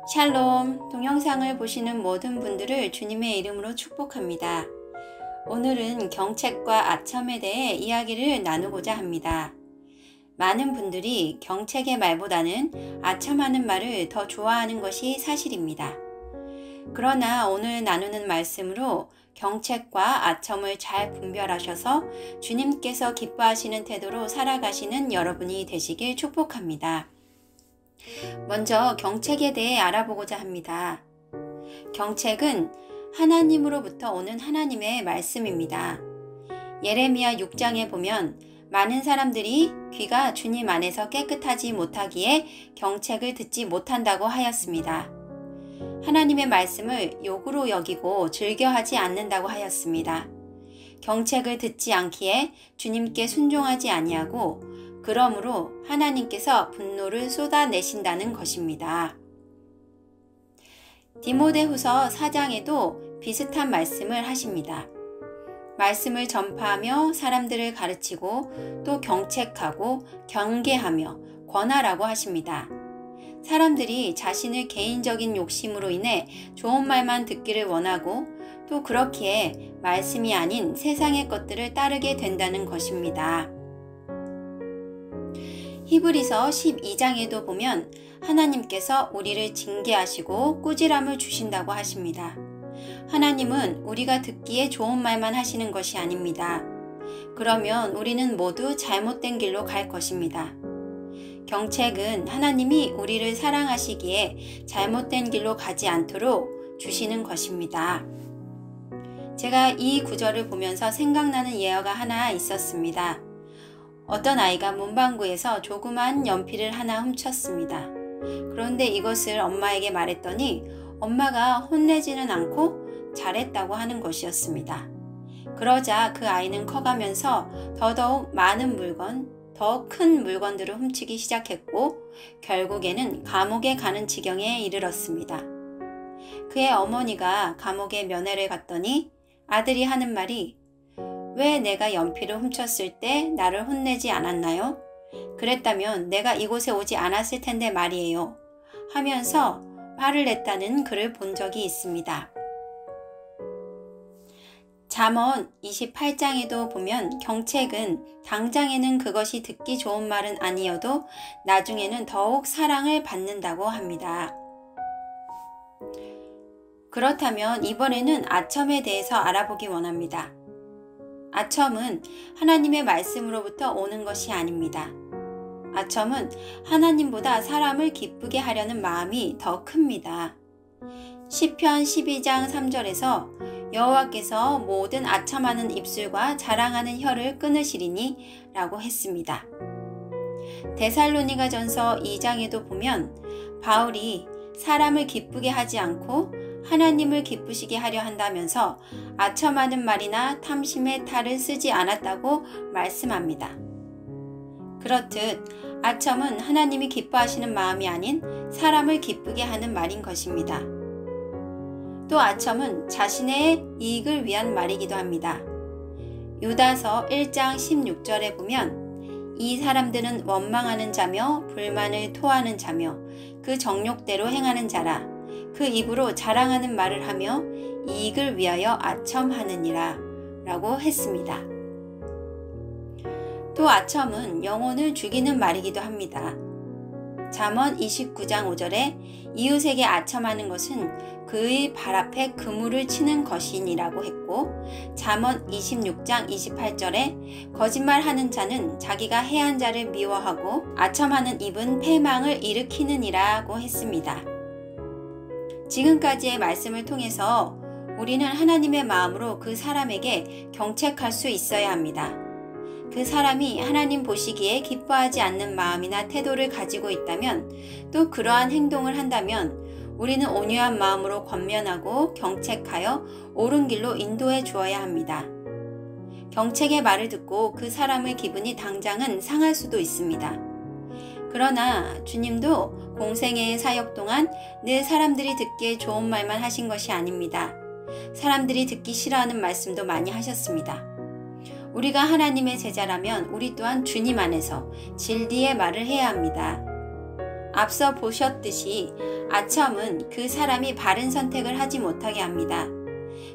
샬롬, 동영상을 보시는 모든 분들을 주님의 이름으로 축복합니다. 오늘은 경책과 아첨에 대해 이야기를 나누고자 합니다. 많은 분들이 경책의 말보다는 아첨하는 말을 더 좋아하는 것이 사실입니다. 그러나 오늘 나누는 말씀으로 경책과 아첨을 잘 분별하셔서 주님께서 기뻐하시는 태도로 살아가시는 여러분이 되시길 축복합니다. 먼저 경책에 대해 알아보고자 합니다. 경책은 하나님으로부터 오는 하나님의 말씀입니다. 예레미야 6장에 보면 많은 사람들이 귀가 주님 안에서 깨끗하지 못하기에 경책을 듣지 못한다고 하였습니다. 하나님의 말씀을 욕으로 여기고 즐겨하지 않는다고 하였습니다. 경책을 듣지 않기에 주님께 순종하지 아니하고 그러므로 하나님께서 분노를 쏟아내신다는 것입니다. 디모데후서 4장에도 비슷한 말씀을 하십니다. 말씀을 전파하며 사람들을 가르치고 또 경책하고 경계하며 권하라고 하십니다. 사람들이 자신의 개인적인 욕심으로 인해 좋은 말만 듣기를 원하고 또 그렇기에 말씀이 아닌 세상의 것들을 따르게 된다는 것입니다. 히브리서 12장에도 보면 하나님께서 우리를 징계하시고 꾸지람을 주신다고 하십니다. 하나님은 우리가 듣기에 좋은 말만 하시는 것이 아닙니다. 그러면 우리는 모두 잘못된 길로 갈 것입니다. 경책은 하나님이 우리를 사랑하시기에 잘못된 길로 가지 않도록 주시는 것입니다. 제가 이 구절을 보면서 생각나는 예화가 하나 있었습니다. 어떤 아이가 문방구에서 조그만 연필을 하나 훔쳤습니다. 그런데 이것을 엄마에게 말했더니 엄마가 혼내지는 않고 잘했다고 하는 것이었습니다. 그러자 그 아이는 커가면서 더더욱 많은 물건, 더 큰 물건들을 훔치기 시작했고 결국에는 감옥에 가는 지경에 이르렀습니다. 그의 어머니가 감옥에 면회를 갔더니 아들이 하는 말이 왜 내가 연필을 훔쳤을 때 나를 혼내지 않았나요? 그랬다면 내가 이곳에 오지 않았을 텐데 말이에요. 하면서 화를 냈다는 글을 본 적이 있습니다. 잠언 28장에도 보면 경책은 당장에는 그것이 듣기 좋은 말은 아니어도 나중에는 더욱 사랑을 받는다고 합니다. 그렇다면 이번에는 아첨에 대해서 알아보기 원합니다. 아첨은 하나님의 말씀으로부터 오는 것이 아닙니다. 아첨은 하나님보다 사람을 기쁘게 하려는 마음이 더 큽니다. 시편 12장 3절에서 여호와께서 모든 아첨하는 입술과 자랑하는 혀를 끊으시리니 라고 했습니다. 데살로니가전서 2장에도 보면 바울이 사람을 기쁘게 하지 않고 하나님을 기쁘시게 하려 한다면서 아첨하는 말이나 탐심의 탈을 쓰지 않았다고 말씀합니다. 그렇듯 아첨은 하나님이 기뻐하시는 마음이 아닌 사람을 기쁘게 하는 말인 것입니다. 또 아첨은 자신의 이익을 위한 말이기도 합니다. 유다서 1장 16절에 보면 이 사람들은 원망하는 자며 불만을 토하는 자며 그 정욕대로 행하는 자라 그 입으로 자랑하는 말을 하며 이익을 위하여 아첨하느니라 라고 했습니다. 또 아첨은 영혼을 죽이는 말이기도 합니다. 잠언 29장 5절에 이웃에게 아첨하는 것은 그의 발 앞에 그물을 치는 것이니라고 했고 잠언 26장 28절에 거짓말하는 자는 자기가 해한 자를 미워하고 아첨하는 입은 패망을 일으키느니라고 했습니다. 지금까지의 말씀을 통해서 우리는 하나님의 마음으로 그 사람에게 경책할 수 있어야 합니다. 그 사람이 하나님 보시기에 기뻐하지 않는 마음이나 태도를 가지고 있다면 또 그러한 행동을 한다면 우리는 온유한 마음으로 권면하고 경책하여 옳은 길로 인도해 주어야 합니다. 경책의 말을 듣고 그 사람의 기분이 당장은 상할 수도 있습니다. 그러나 주님도 공생애의 사역 동안 늘 사람들이 듣기에 좋은 말만 하신 것이 아닙니다. 사람들이 듣기 싫어하는 말씀도 많이 하셨습니다. 우리가 하나님의 제자라면 우리 또한 주님 안에서 진리의 말을 해야 합니다. 앞서 보셨듯이 아첨은 그 사람이 바른 선택을 하지 못하게 합니다.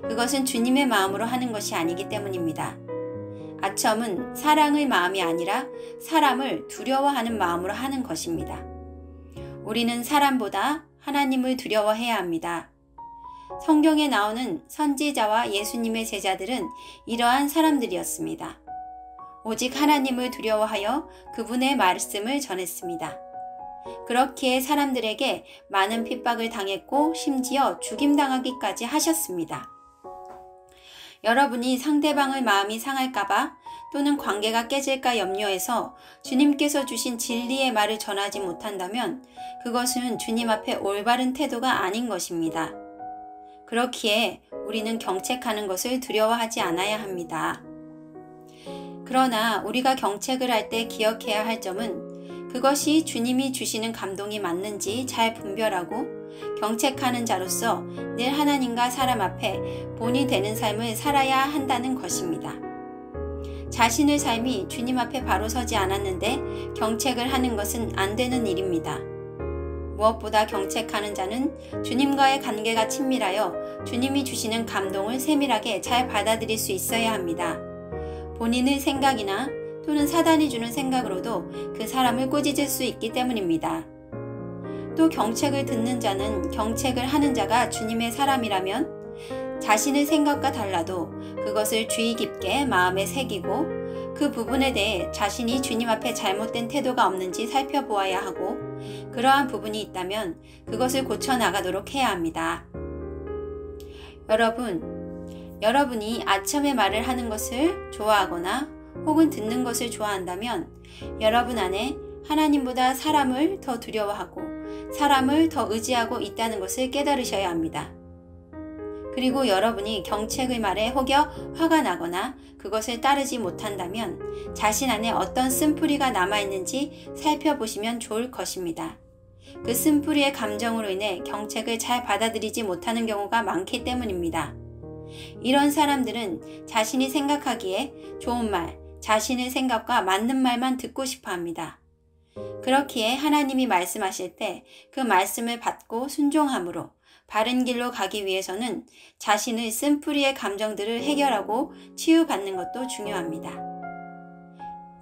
그것은 주님의 마음으로 하는 것이 아니기 때문입니다. 아첨은 사랑의 마음이 아니라 사람을 두려워하는 마음으로 하는 것입니다. 우리는 사람보다 하나님을 두려워해야 합니다. 성경에 나오는 선지자와 예수님의 제자들은 이러한 사람들이었습니다. 오직 하나님을 두려워하여 그분의 말씀을 전했습니다. 그렇기에 사람들에게 많은 핍박을 당했고 심지어 죽임당하기까지 하셨습니다. 여러분이 상대방의 마음이 상할까봐 또는 관계가 깨질까 염려해서 주님께서 주신 진리의 말을 전하지 못한다면 그것은 주님 앞에 올바른 태도가 아닌 것입니다. 그렇기에 우리는 경책하는 것을 두려워하지 않아야 합니다. 그러나 우리가 경책을 할 때 기억해야 할 점은 그것이 주님이 주시는 감동이 맞는지 잘 분별하고 경책하는 자로서 늘 하나님과 사람 앞에 본이 되는 삶을 살아야 한다는 것입니다. 자신의 삶이 주님 앞에 바로 서지 않았는데 경책을 하는 것은 안 되는 일입니다. 무엇보다 경책하는 자는 주님과의 관계가 친밀하여 주님이 주시는 감동을 세밀하게 잘 받아들일 수 있어야 합니다. 본인의 생각이나 또는 사단이 주는 생각으로도 그 사람을 꾸짖을 수 있기 때문입니다. 또 경책을 듣는 자는 경책을 하는 자가 주님의 사람이라면 자신의 생각과 달라도 그것을 주의 깊게 마음에 새기고 그 부분에 대해 자신이 주님 앞에 잘못된 태도가 없는지 살펴보아야 하고 그러한 부분이 있다면 그것을 고쳐나가도록 해야 합니다. 여러분이 아첨의 말을 하는 것을 좋아하거나 혹은 듣는 것을 좋아한다면 여러분 안에 하나님보다 사람을 더 두려워하고 사람을 더 의지하고 있다는 것을 깨달으셔야 합니다. 그리고 여러분이 경책의 말에 혹여 화가 나거나 그것을 따르지 못한다면 자신 안에 어떤 쓴뿌리가 남아있는지 살펴보시면 좋을 것입니다. 그 쓴뿌리의 감정으로 인해 경책을 잘 받아들이지 못하는 경우가 많기 때문입니다. 이런 사람들은 자신이 생각하기에 좋은 말, 자신의 생각과 맞는 말만 듣고 싶어 합니다. 그렇기에 하나님이 말씀하실 때 그 말씀을 받고 순종함으로 바른 길로 가기 위해서는 자신의 쓴뿌리의 감정들을 해결하고 치유받는 것도 중요합니다.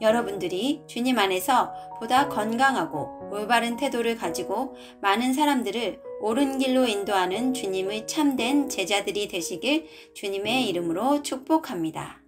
여러분들이 주님 안에서 보다 건강하고 올바른 태도를 가지고 많은 사람들을 옳은 길로 인도하는 주님의 참된 제자들이 되시길 주님의 이름으로 축복합니다.